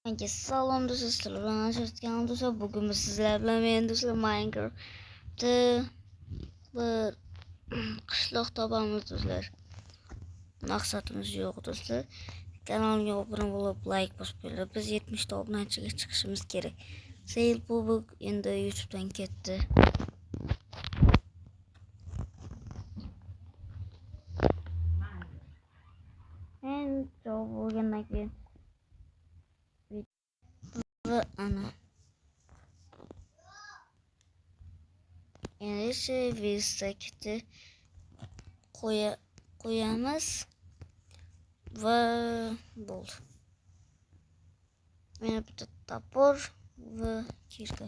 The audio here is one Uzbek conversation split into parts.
Herkese salom do'stlar, bilan ajratgan do'stlar. Bugun biz sizlar bilan men do'stlar Minecraft'da bir qishloq topamiz do'stlar. Maqsadimiz yo'q do'stlar. Kanalimga obuna bo'lib, like bosib qo'yinglar. Biz 70 ta obunachiga chiqishimiz kerak. Sayil Bobuk endi YouTube'dan ketdi. Endi javob bo'lgandan keyin va ana endi esa Vistak'ni qo'yamiz va bo'ldi. Meni bitta topor va kirka.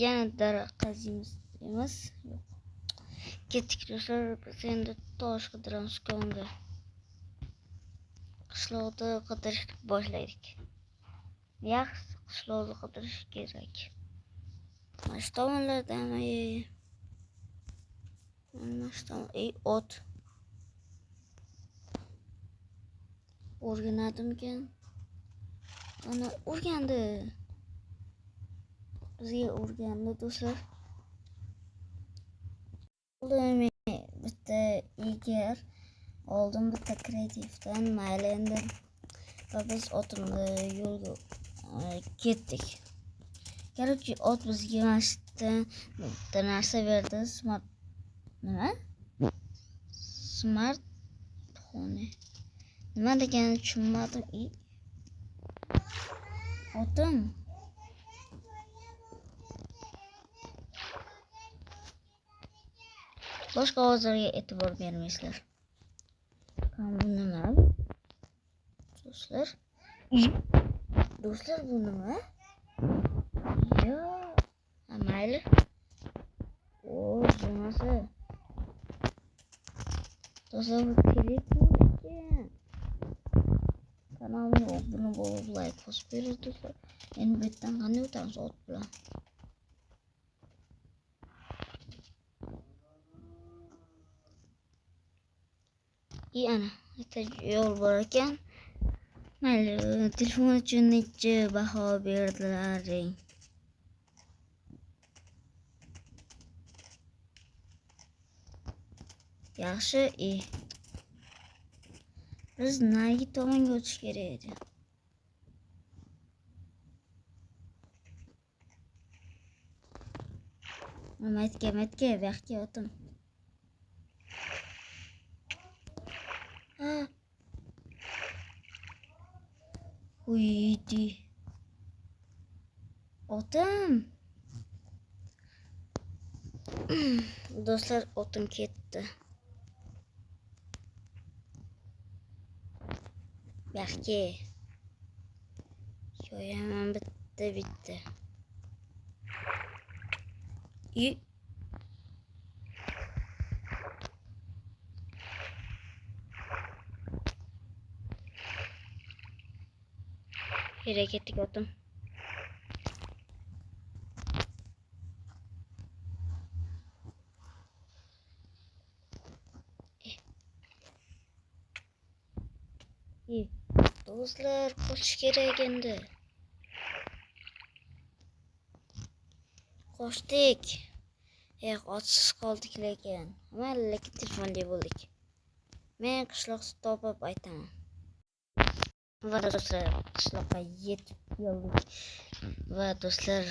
Yana daraxt qaziymiz emas. Yo'q. Ketdik do'stlar, biz endi tosh qidiramiz konga. Qishloqda qidirishni boshlaydik. Yaxshi qishloqda qidirish kerak. Mana shu tomonlardan ot o'rganadimkan. Ana o'rgandi. Bizga o'rgandi do'stlar. Bitta egar oldim, bitta kreativdan mayli endi. Va biz otimni yo'lga ketdik. Короче, ot bizga bitta narsa berdi. Nima? Smartphone. Nima deganini tushunmadim. Otim. Boshqa ovozlarga e'tibor bermaysizlar. Bu nima? Do'stlar. Do'stlar, bu nima? Yo, mayli. Bo'lmasa. Do'stlar, bu telefon ekan. Kanalimga obuna bo'lib, like bosib qo'ying do'stlar. Endi bu yerdan qanday o'tamiz ot bilan? Ana, bitta yo'l bor ekan. Mayli, telefon uchun necha baho berdilaring? Yaxshi, biz narigi tomonga o'tish kerak edi. Matga, bu yoqqa o'tim. Uydi. Otim. Do'stlar, otim ketdi. Yaxki. Yo'yaman bitta. Hareketli otim. Do'stlar, qochish kerak endi. Qochdik. Otsiz qoldik lekin. Lekin telefonda bo'ldik. Men qishloqni topib aytaman. Va do'stlar, qishloqqa yetib keldik. Va do'stlar,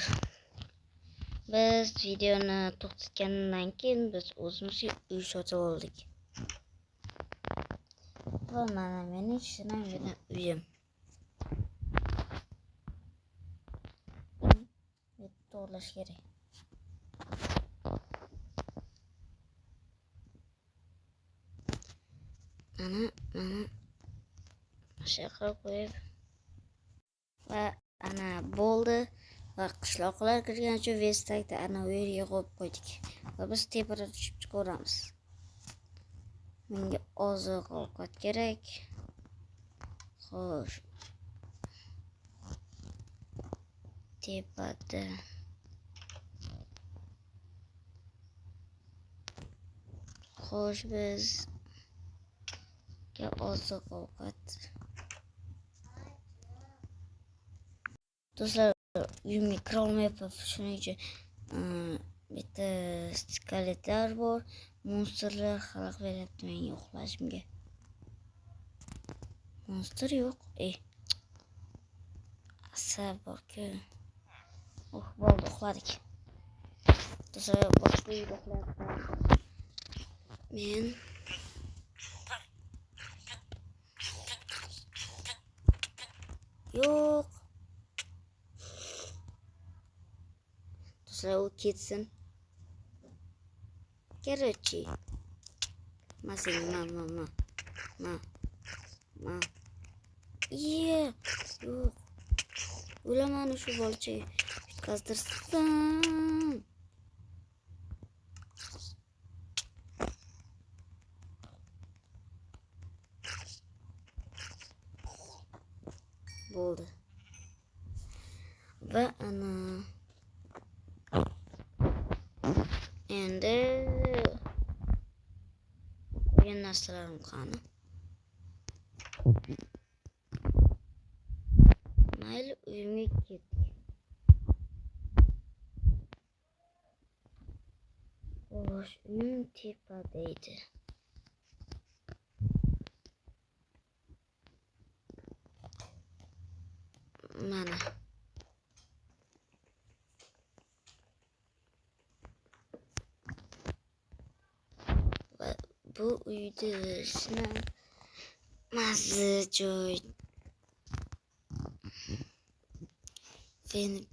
biz videoni to'xtatgandan keyin biz o'zimizga uy sotib oldik. Va mana mening shinamgina uyim. To'g'irlash kerak. Mana shaqqa qo'yib va ana bo'ldi. Va qishloqlar kirgancha Vistak'da ana u yerga qo'yib qo'ydik. Va biz tepaga tushib chiqamiz. Menga oziq ovqat kerak. Xo'sh. Tepada Xo'sh, bizga oziq-ovqat. Do'stlar, uyimga kira olmayapman. Shuning uchun bitta skeletlar bor. Monsterlar xalaq beryapti menga uxlashimga. Monster yo'q. Asab bor-ku. Bo'ldi, uxladik. Do'stlar, boshqa uyda uxlayapman. Men yo'q. Do'stlar, u ketsin. Короче. Ma. Yo'q. O'laman shu bolcha. Yutqazdirsam. Bo'ldi. Va ana endi qo'ygan narsalarim qani? Mayli, uyimga ketdik. Xo'sh, uyim tepada edi. Mana. Va bu uyda mazza joy.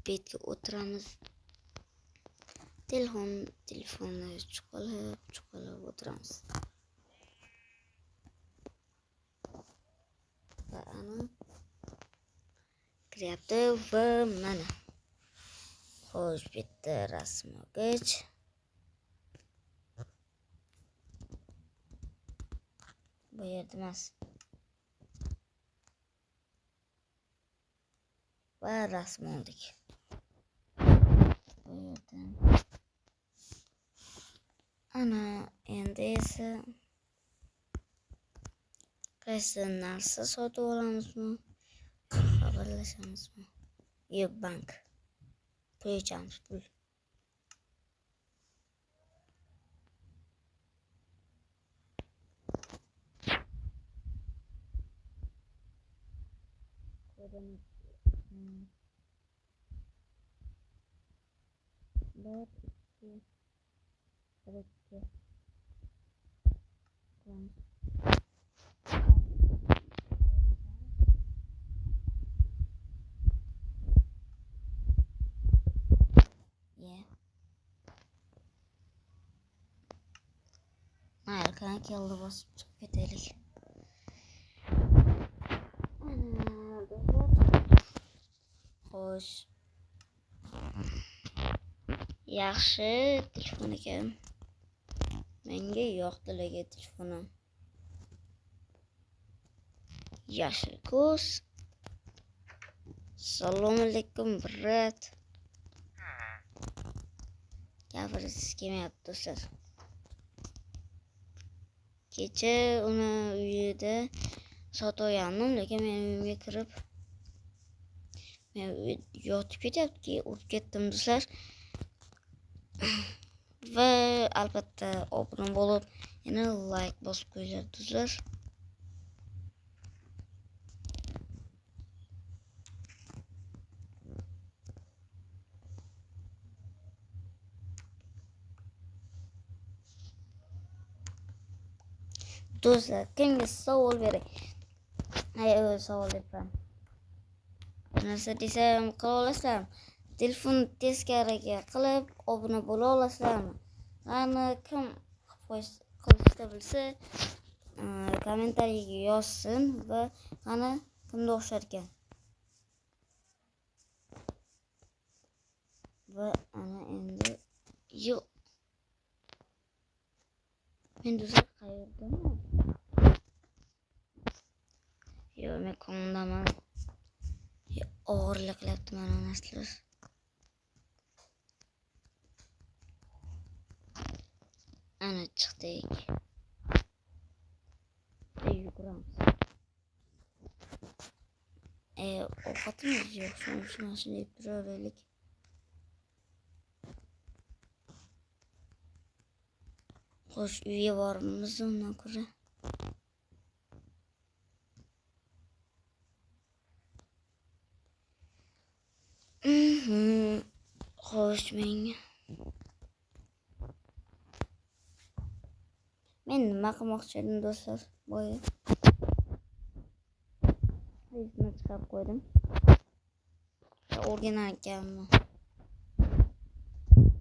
Betga o'tiramiz. Telefonni chuqalab o'tiramiz. Va ana kiryapti va mana. Xo'sh, bitta rasm olgach. Bu yerda emas. Va rasm oldik. Bu yerdan. Ana endi esa qaysi narsa sotib olamizmi? Xabarlashamizmi? Yo'q, bank. Qo'yamiz pul. Mayli, keldi bosib chiqib ketaylik. Xo'sh. Yaxshi telefon ekan. Menga yoqdi telefonim. Yashil ko'z. Assalomu alaykum, brat. Gapirsiz kelmayapti, do'stlar. Kecha uni uyida sotgandim, lekin men uyimga kirib men yotib ketyapti, urib ketdim, do'stlar. Va albatta obuna bo'lib, yana like bosib qo'yinglar, do'stlar. Do'stlar, kimga savol beray? Savol berdim. Narsa desam qila olasizlarmi? Telefon teskariga qilib obuna bo'la olasizlarmi? Ana kim qilishni bilsa, kommentariyaga yozsin va ana kimga o'xshar ekan. Va ana endi yo'q. Men do'stlar qayerdaman? Yo'q, men ko'nglimdaman. Og'irlik qilyapti mana narsalar. Ana chiqdik. ovqatimiz yo'q, shuning uchun mana shunday turaveraylik. Xo'sh, uyga boramiz undan ko'ra. Xo'sh, men nima qilmoqchi edim do'stlar? Boya reysni chiqarib qo'ydim. O'rganarkanman.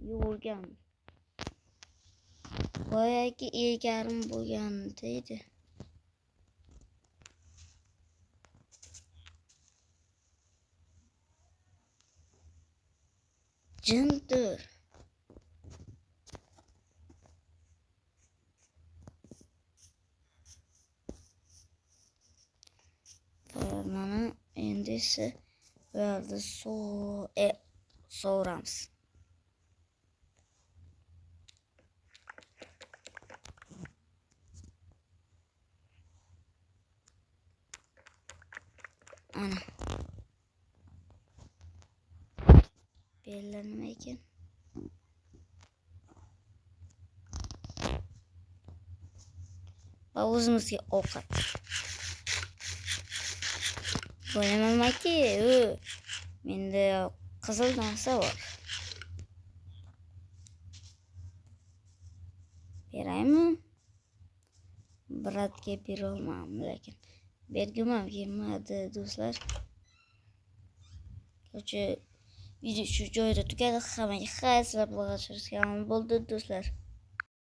Yo'rgan. Boyagi egarim bo'lgan deydi. Jindir. Mana endi esa bu yerda sovuramiz. Ana. Bellar nima ekan? Va o'zimizga ovqat. Bo'lamanki, menda qizil narsa bor. Beraymi? Bratga berolmadim, lekin bergim ham kelmadi do'stlar. Ko'cha video shu joyda tugadi. Hammaga xayr, sizlar bilan bo'ldi do'stlar.